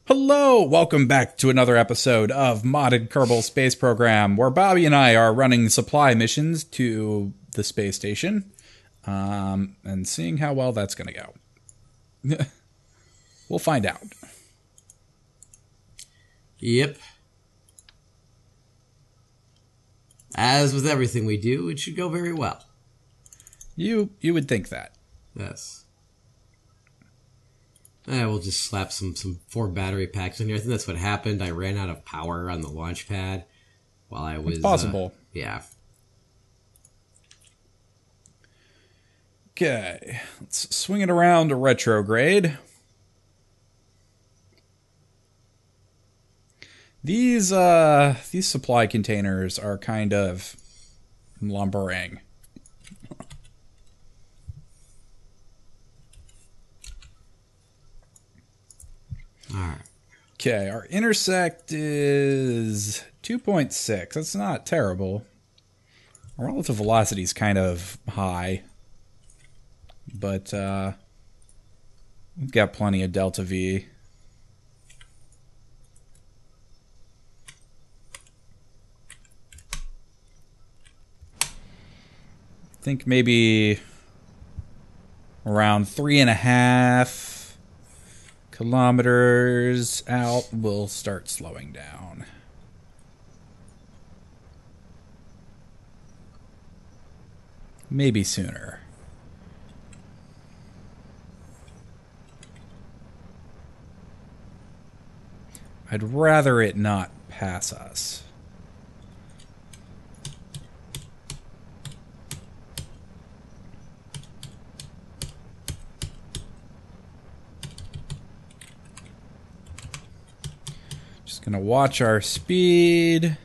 Hello, welcome back to another episode of Modded Kerbal Space Program, where Bobby and I are running supply missions to the space station, and seeing how well that's going to go. We'll find out. Yep. As with everything we do, it should go very well. You would think that. Yes. We'll just slap some 4 battery packs in here. I think that's what happened. I ran out of power on the launch pad while I was... It's possible. Yeah. Okay, let's swing it around to retrograde. These supply containers are kind of lumbering. Alright. Okay, our intersect is 2.6. That's not terrible. Our relative velocity is kind of high. But we've got plenty of delta V. I think maybe around 3.5 kilometers out, we'll start slowing down. Maybe sooner. I'd rather it not pass us. Gonna watch our speed.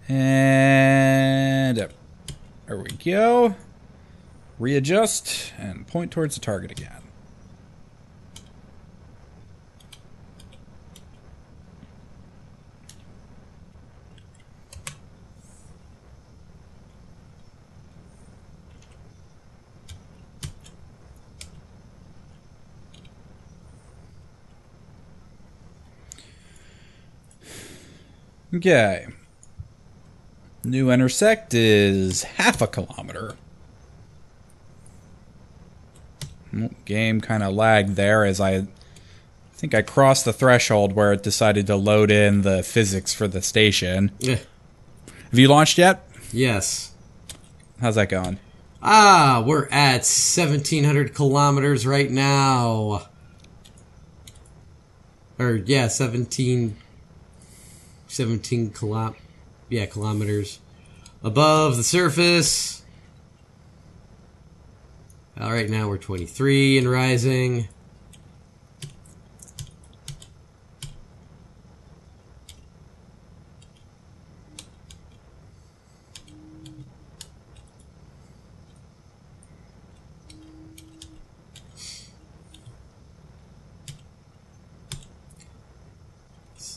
And up. There we go. Readjust and point towards the target again. Okay. New intersect is 0.5 kilometer. Game kind of lagged there as I think I crossed the threshold where it decided to load in the physics for the station. Yeah. Have you launched yet? Yes. How's that going? We're at 1,700 kilometers right now. Or, yeah, 17 kilometers above the surface. Right now we're 23 and rising.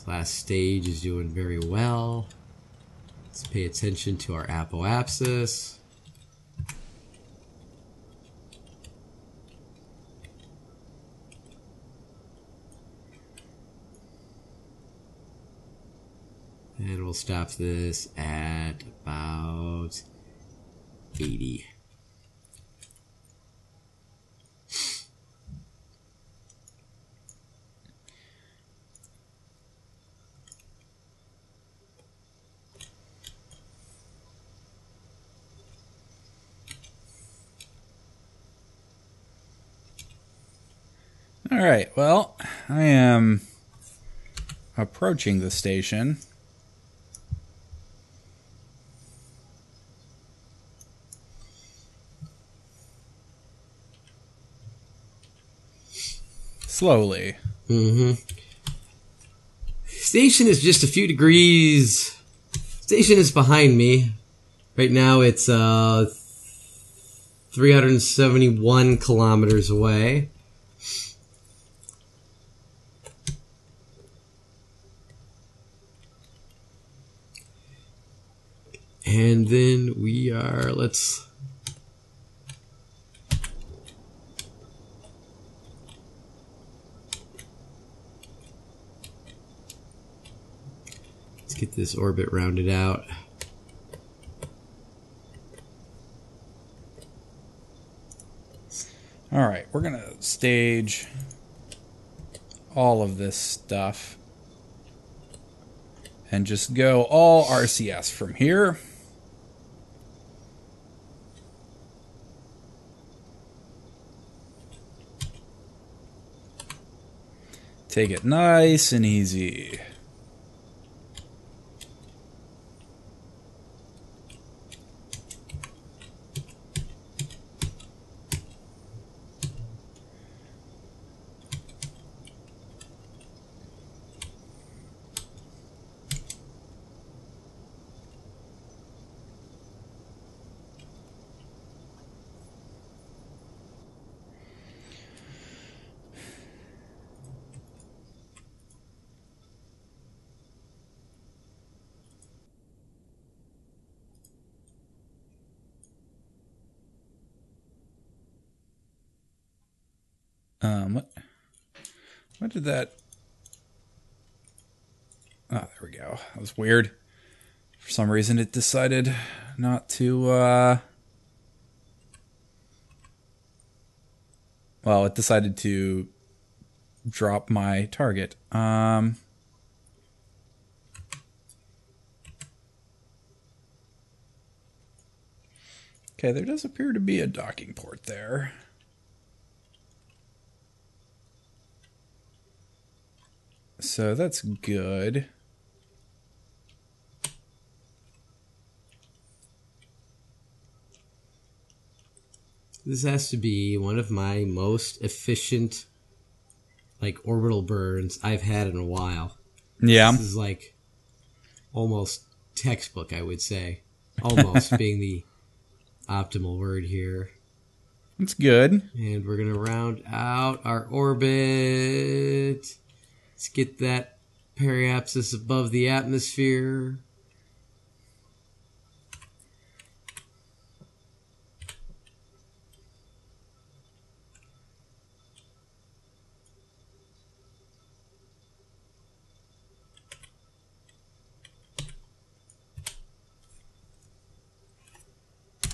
Last stage is doing very well. Let's pay attention to our apoapsis. And we'll stop this at about 80. Alright, well, I am approaching the station. Slowly. Station is just a few degrees. Station is behind me. Right now it's 371 kilometers away. And then we are, let's... get this orbit rounded out. All right, we're going to stage all of this stuff and just go all RCS from here. Take it nice and easy. What did that... Oh, there we go. That was weird. For some reason it decided not to, well, it decided to drop my target. Okay, there does appear to be a docking port there. So that's good. This has to be one of my most efficient, like, orbital burns I've had in a while. Yeah. This is like almost textbook, I would say. Almost being the optimal word here. That's good. And we're going to round out our orbit. Let's get that periapsis above the atmosphere.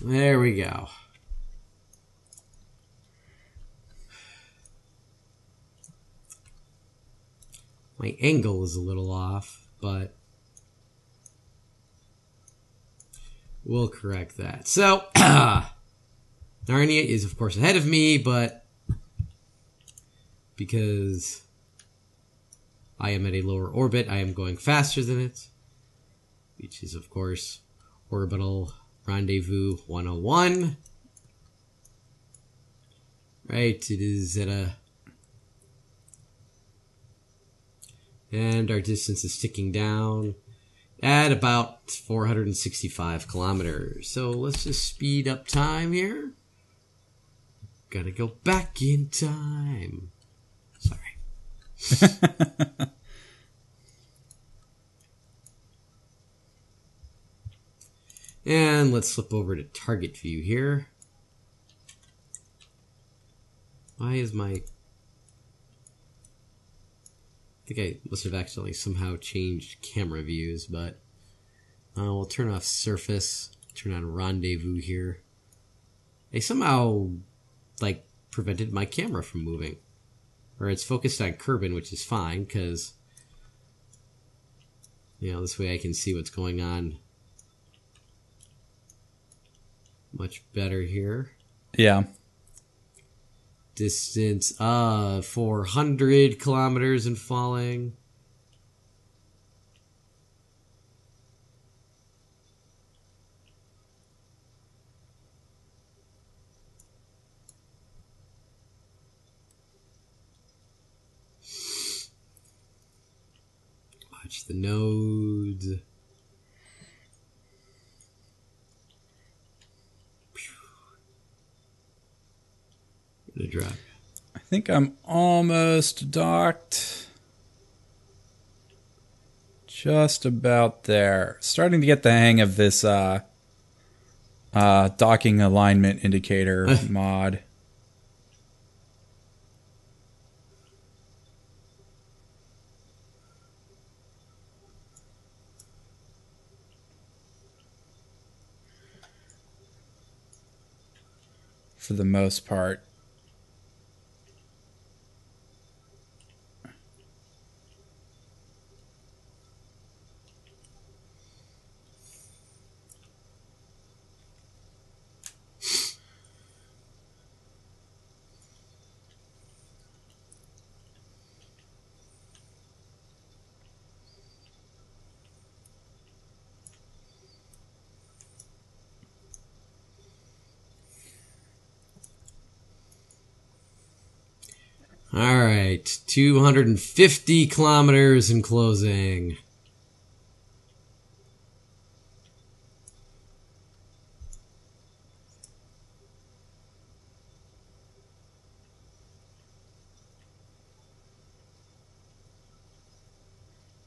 There we go. My angle is a little off, but we'll correct that. So, Narnia is, of course, ahead of me, but because I am at a lower orbit, I am going faster than it, which is, of course, orbital rendezvous 101. Right, it is at a... And our distance is ticking down at about 465 kilometers. So let's just speed up time here. Gotta go back in time. Sorry. And let's flip over to target view here. Why is my... I think I must have accidentally somehow changed camera views, but we'll turn off surface, turn on rendezvous here. They somehow, like, prevented my camera from moving. Or it's focused on Kerbin, which is fine, because, you know, this way I can see what's going on much better here. Yeah. Distance of 400 kilometers and falling. Watch the nodes. Gonna drop. I think I'm almost docked. Just about there. Starting to get the hang of this docking alignment indicator mod. for the most part. All right, 250 kilometers in closing.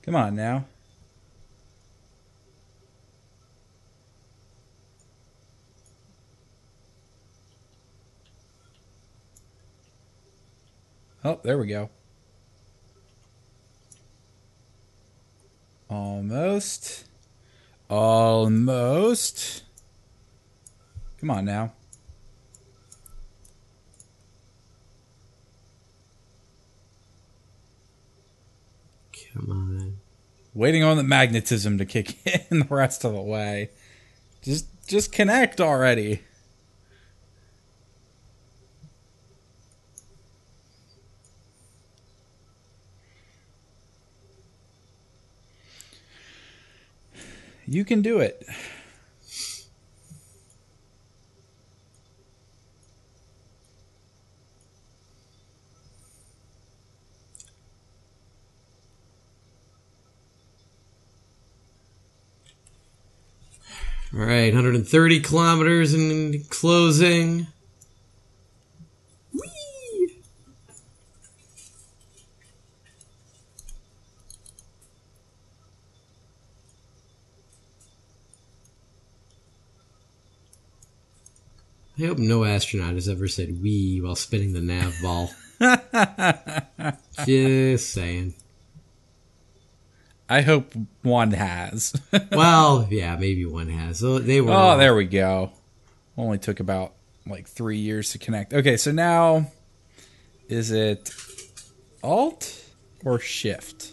Come on now. Oh, there we go. Almost. Almost. Come on now. Come on. Waiting on the magnetism to kick in the rest of the way. Just connect already. You can do it. All right, 130 kilometers in closing. Whee! I hope no astronaut has ever said "wee" while spinning the nav ball. Just saying. I hope one has. Well, yeah, maybe one has. So they were. Oh, there we go. Only took about like 3 years to connect. Okay, so now is it Alt or Shift?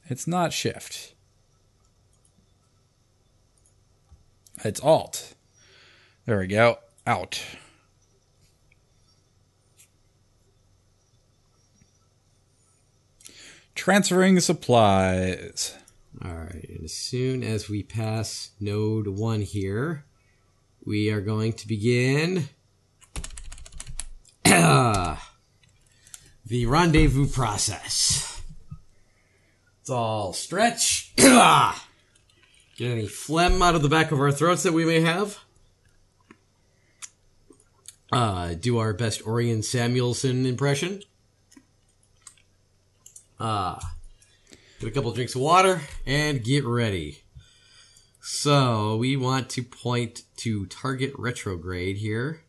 It's not Shift. It's Alt. There we go. Out. Transferring supplies. All right, and as soon as we pass node 1 here, we are going to begin the rendezvous process. It's all stretch. Get any phlegm out of the back of our throats that we may have. Do our best Orion Samuelson impression. Get a couple of drinks of water and get ready. So we want to point to target retrograde here.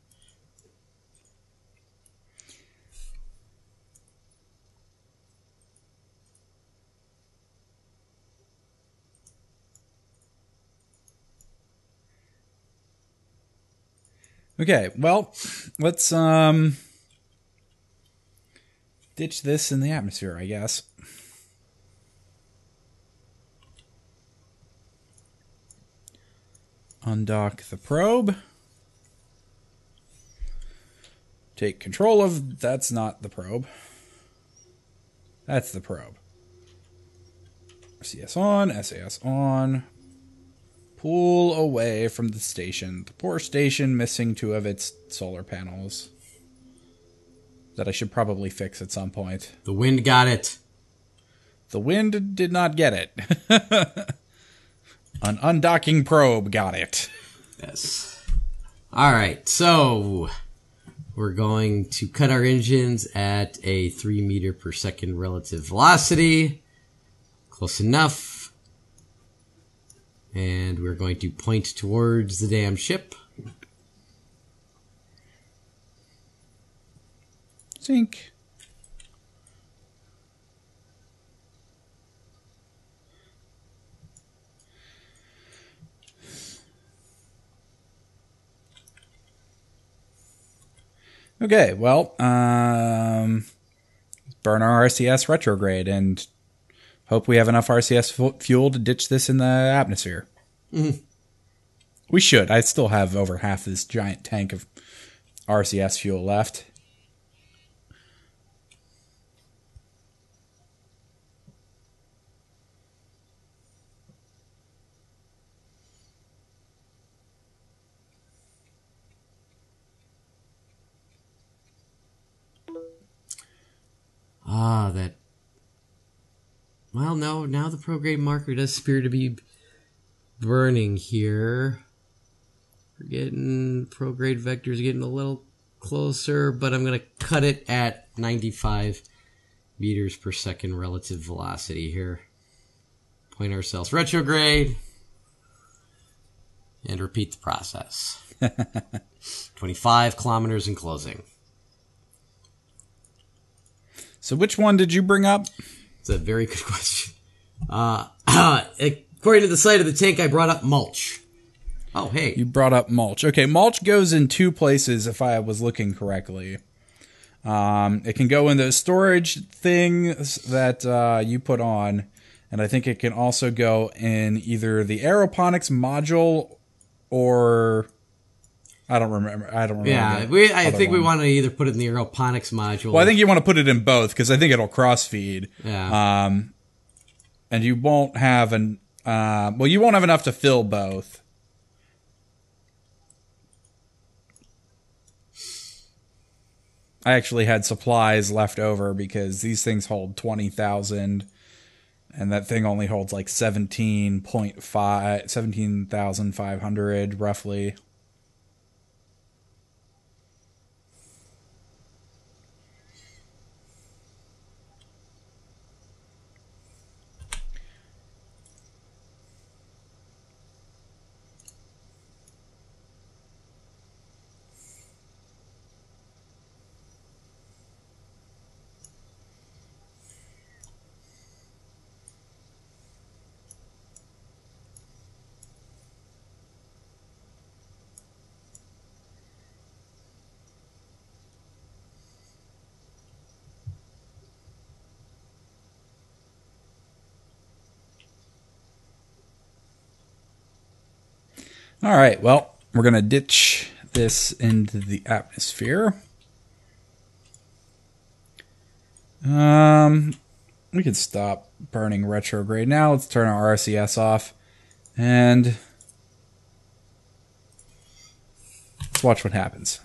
Okay, well, let's ditch this in the atmosphere, I guess. Undock the probe. Take control of... That's not the probe. That's the probe. CS on, SAS on. Pull away from the station. The poor station missing 2 of its solar panels. That I should probably fix at some point. The wind got it. The wind did not get it. An undocking probe got it. Yes. All right, so we're going to cut our engines at a 3 meter per second relative velocity. Close enough. And we're going to point towards the damn ship. Sink. Okay, well, burn our RCS retrograde and hope we have enough RCS fuel to ditch this in the atmosphere. Mm-hmm. We should. I still have over half this giant tank of RCS fuel left. That. Well, no, now the prograde marker does appear to be burning here. We're getting prograde vectors getting a little closer, but I'm going to cut it at 95 meters per second relative velocity here. Point ourselves retrograde and repeat the process. 25 kilometers in closing. So which one did you bring up? It's a very good question. According to the site of the tank, I brought up mulch. Oh, hey. You brought up mulch. Okay, mulch goes in two places if I was looking correctly. It can go in the storage things that you put on, and I think it can also go in either the aeroponics module or... I don't remember. Yeah, I think we want to either put it in the aeroponics module. Well, I think you want to put it in both because I think it'll cross-feed. Yeah. And you won't have you won't have enough to fill both. I actually had supplies left over because these things hold 20,000, and that thing only holds like 17,500 roughly. All right, well, we're going to ditch this into the atmosphere. We could stop burning retrograde now. Let's turn our RCS off. And let's watch what happens.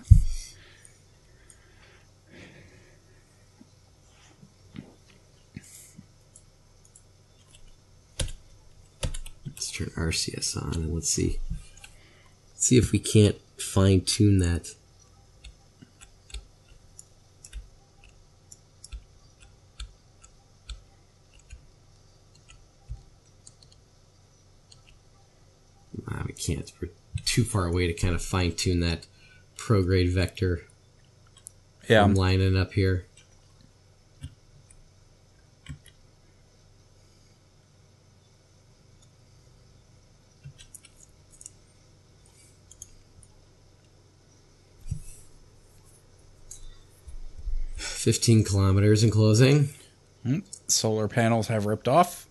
Let's turn RCS on and let's see. See if we can't fine-tune that. We can't. We're too far away to kind of fine-tune that prograde vector. Yeah. I'm lining up here. $15 kilometers in closing. Solar panels have ripped off.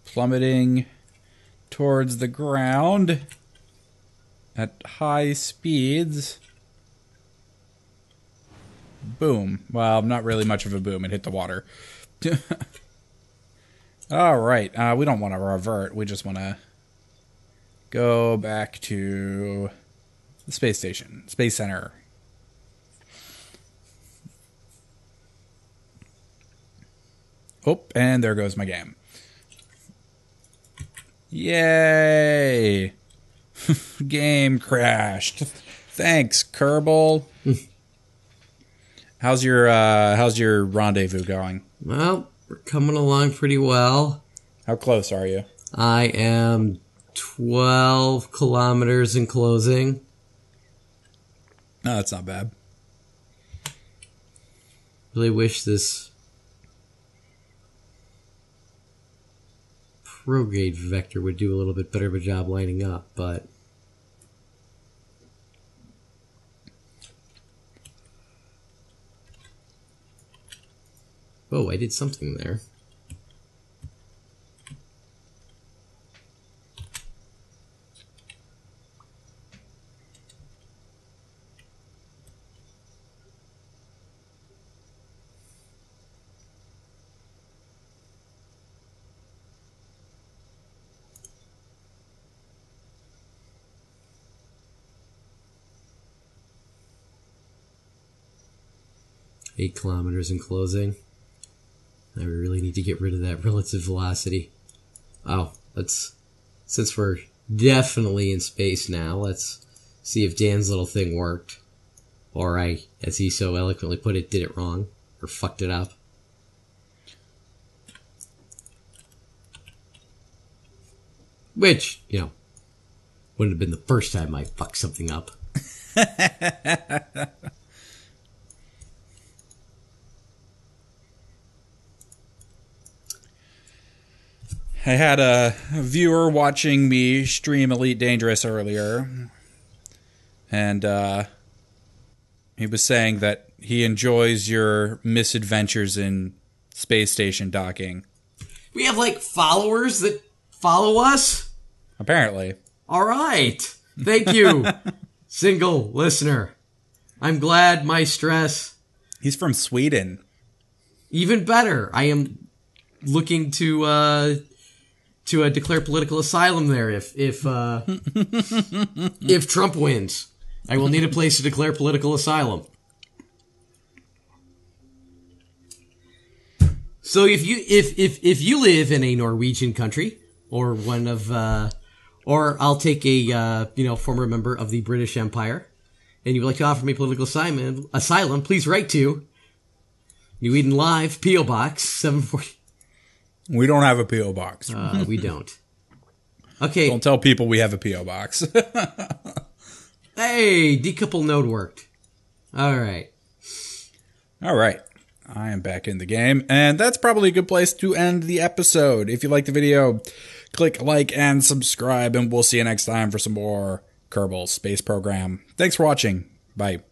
Plummeting towards the ground at high speeds. Boom. Well, not really much of a boom. It hit the water. All right. We don't want to revert. We just want to go back to the space station, Space Center. Oh, and there goes my game. Yay! Game crashed. Thanks, Kerbal. How's your rendezvous going? Well, we're coming along pretty well. How close are you? I am 12 kilometers in closing. No, that's not bad. 13 kilometers Really wish this prograde vector would do a little bit better of a job lining up, but oh, I did something there. Eight kilometers in closing. I really need to get rid of that relative velocity. Oh, since we're definitely in space now, let's see if Dan's little thing worked. Or I, as he so eloquently put it, did it wrong. Or fucked it up. Which, wouldn't have been the first time I fucked something up. I had a viewer watching me stream Elite Dangerous earlier, and he was saying that he enjoys your misadventures in space station docking. We have, followers that follow us? Apparently. All right. Thank you, single listener. I'm glad my stress... He's from Sweden. Even better. I am looking to declare political asylum there if Trump wins. I will need a place to declare political asylum. So if you live in a Norwegian country or one of or I'll take a former member of the British Empire, and you would like to offer me political asylum, please write to New Eden Live, P.O. Box 740. We don't have a P.O. box. We don't. Okay. Don't tell people we have a P.O. box. Hey, decouple node worked. All right. All right. I am back in the game, and that's probably a good place to end the episode. If you liked the video, click like and subscribe, and we'll see you next time for some more Kerbal Space Program. Thanks for watching. Bye.